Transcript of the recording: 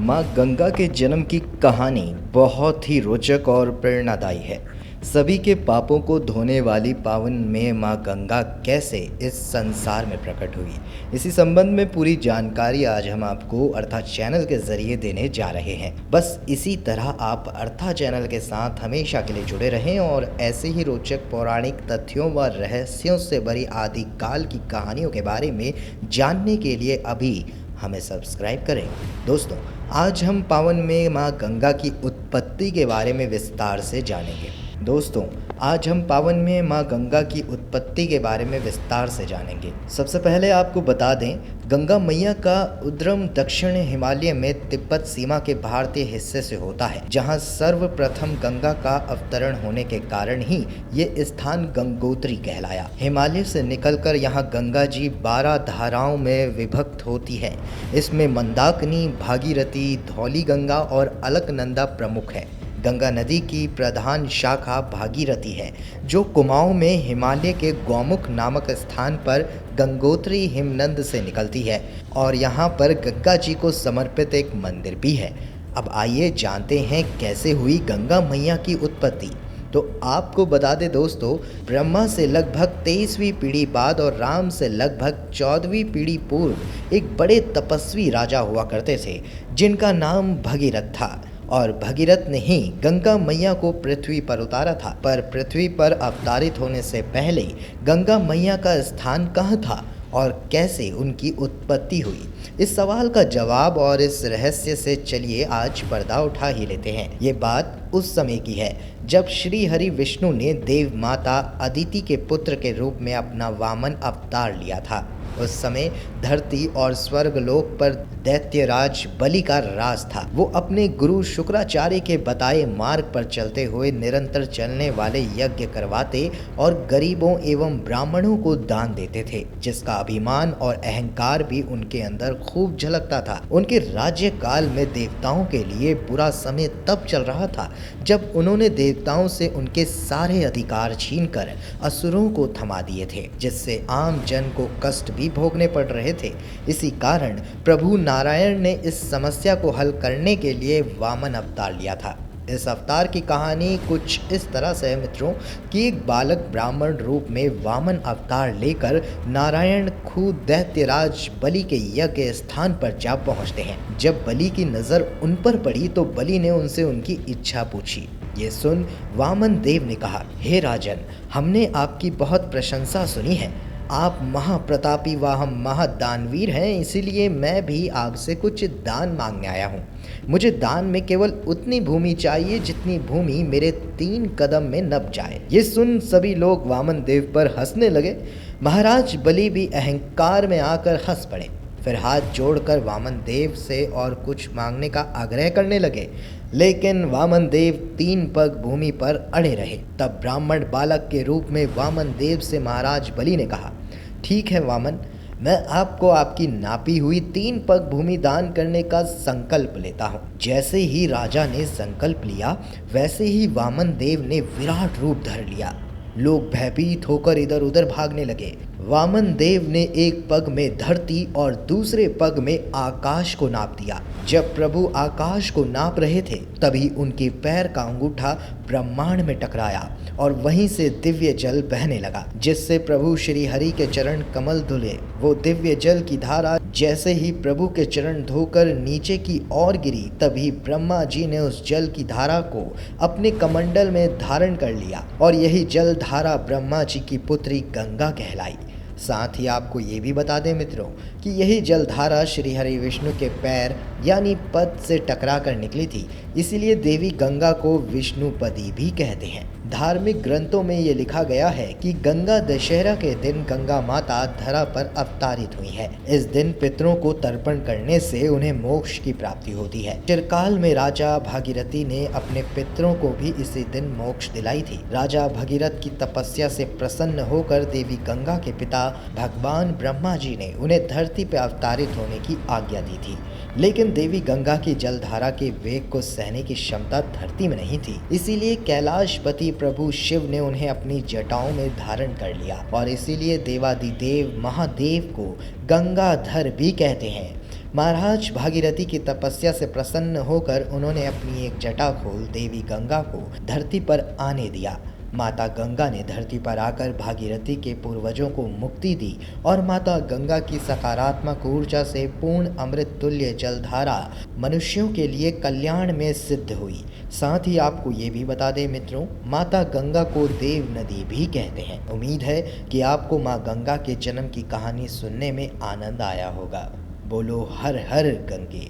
माँ गंगा के जन्म की कहानी बहुत ही रोचक और प्रेरणादायी है। सभी के पापों को धोने वाली पावन में माँ गंगा कैसे इस संसार में प्रकट हुई, इसी संबंध में पूरी जानकारी आज हम आपको अर्था चैनल के जरिए देने जा रहे हैं। बस इसी तरह आप अर्था चैनल के साथ हमेशा के लिए जुड़े रहें और ऐसे ही रोचक पौराणिक तथ्यों व रहस्यों से भरी आदिकाल की कहानियों के बारे में जानने के लिए अभी हमें सब्सक्राइब करें। दोस्तों, आज हम पावन में माँ गंगा की उत्पत्ति के बारे में विस्तार से जानेंगे। सबसे पहले आपको बता दें, गंगा मैया का उद्गम दक्षिण हिमालय में तिब्बत सीमा के भारतीय हिस्से से होता है, जहां सर्वप्रथम गंगा का अवतरण होने के कारण ही ये स्थान गंगोत्री कहलाया। हिमालय से निकलकर यहाँ गंगा जी 12 धाराओं में विभक्त होती है। इसमें मंदाकिनी, भागीरथी, धौली गंगा और अलकनंदा प्रमुख है। गंगा नदी की प्रधान शाखा भागीरथी है, जो कुमाऊं में हिमालय के गौमुख नामक स्थान पर गंगोत्री हिमनद से निकलती है और यहाँ पर गंगा जी को समर्पित एक मंदिर भी है। अब आइए जानते हैं कैसे हुई गंगा मैया की उत्पत्ति। तो आपको बता दें दोस्तों, ब्रह्मा से लगभग 23वीं पीढ़ी बाद और राम से लगभग 14वीं पीढ़ी पूर्व एक बड़े तपस्वी राजा हुआ करते थे, जिनका नाम भगीरथ था। और भगीरथ ने ही गंगा मैया को पृथ्वी पर उतारा था। पर पृथ्वी पर अवतरित होने से पहले गंगा मैया का स्थान कहाँ था और कैसे उनकी उत्पत्ति हुई, इस सवाल का जवाब और इस रहस्य से चलिए आज पर्दा उठा ही लेते हैं। ये बात उस समय की है जब श्री हरि विष्णु ने देव माता अदिति के पुत्र के रूप में अपना वामन अवतार लिया था। उस समय धरती और स्वर्ग लोक पर दैत्यराज बलि का राज था। वो अपने गुरु शुक्राचार्य के बताए मार्ग पर चलते हुए निरंतर चलने वाले यज्ञ करवाते और गरीबों एवं ब्राह्मणों को दान देते थे, जिसका अभिमान और अहंकार भी उनके अंदर खूब झलकता था। उनके राज्य काल में देवताओं के लिए बुरा समय तब चल रहा था जब उन्होंने देवताओं से उनके सारे अधिकार छीनकर असुरों को थमा दिए थे, जिससे आम जन को कष्ट भी भोगने पड़ रहे थे। इसी कारण प्रभु नारायण ने इस समस्या को हल करने के लिए वामन अवतार लिया था। इस अवतार की कहानी कुछ इस तरह से है मित्रों कि एक बालक ब्राह्मण रूप में वामन अवतार लेकर नारायण खुद दैत्यराज बलि के यज्ञ स्थान पर जा पहुंचते हैं। जब बलि की नज़र उन पर पड़ी तो बलि ने उनसे उनकी इच्छा पूछी। ये सुन वामन देव ने कहा, हे राजन, हमने आपकी बहुत प्रशंसा सुनी है। आप महाप्रतापी व हम महादानवीर हैं, इसीलिए मैं भी आपसे कुछ दान मांगने आया हूँ। मुझे दान में केवल उतनी भूमि चाहिए जितनी भूमि मेरे 3 कदम में नप जाए। ये सुन सभी लोग वामन देव पर हंसने लगे। महाराज बलि भी अहंकार में आकर हंस पड़े। फिर हाथ जोड़कर वामन देव से और कुछ मांगने का आग्रह करने लगे, लेकिन वामन देव 3 पग भूमि पर अड़े रहे। तब ब्राह्मण बालक के रूप में वामन देव से महाराज बलि ने कहा, ठीक है वामन, मैं आपको आपकी नापी हुई 3 पग भूमि दान करने का संकल्प लेता हूँ। जैसे ही राजा ने संकल्प लिया, वैसे ही वामन देव ने विराट रूप धर लिया। लोग भयभीत होकर इधर उधर भागने लगे। वामन देव ने एक पग में धरती और दूसरे पग में आकाश को नाप दिया। जब प्रभु आकाश को नाप रहे थे, तभी उनके पैर का अंगूठा ब्रह्मांड में टकराया और वहीं से दिव्य जल बहने लगा, जिससे प्रभु श्री हरि के चरण कमल धुले। वो दिव्य जल की धारा जैसे ही प्रभु के चरण धोकर नीचे की ओर गिरी, तभी ब्रह्मा जी ने उस जल की धारा को अपने कमंडल में धारण कर लिया और यही जल धारा ब्रह्मा जी की पुत्री गंगा कहलाई। साथ ही आपको ये भी बता दें मित्रों कि यही जलधारा श्री हरि विष्णु के पैर यानी पद से टकरा कर निकली थी, इसीलिए देवी गंगा को विष्णुपदी भी कहते हैं। धार्मिक ग्रंथों में ये लिखा गया है कि गंगा दशहरा के दिन गंगा माता धरा पर अवतारित हुई है। इस दिन पितरों को तर्पण करने से उन्हें मोक्ष की प्राप्ति होती है। चिरकाल में राजा भागीरथी ने अपने पितरों को भी इसी दिन मोक्ष दिलाई थी। राजा भगीरथ की तपस्या से प्रसन्न होकर देवी गंगा के पिता भगवान ब्रह्मा जी ने उन्हें धरती पर अवतारित होने की आज्ञा दी थी, लेकिन देवी गंगा की जलधारा के वेग को सहने की क्षमता धरती में नहीं थी। इसीलिए कैलाशपति प्रभु शिव ने उन्हें अपनी जटाओं में धारण कर लिया और इसीलिए देवादिदेव महादेव को गंगाधर भी कहते हैं। महाराज भागीरथी की तपस्या से प्रसन्न होकर उन्होंने अपनी एक जटा खोल देवी गंगा को धरती पर आने दिया। माता गंगा ने धरती पर आकर भागीरथी के पूर्वजों को मुक्ति दी और माता गंगा की सकारात्मक ऊर्जा से पूर्ण अमृत तुल्य जलधारा मनुष्यों के लिए कल्याण में सिद्ध हुई। साथ ही आपको ये भी बता दें मित्रों, माता गंगा को देव नदी भी कहते हैं। उम्मीद है कि आपको माँ गंगा के जन्म की कहानी सुनने में आनंद आया होगा। बोलो हर हर गंगे।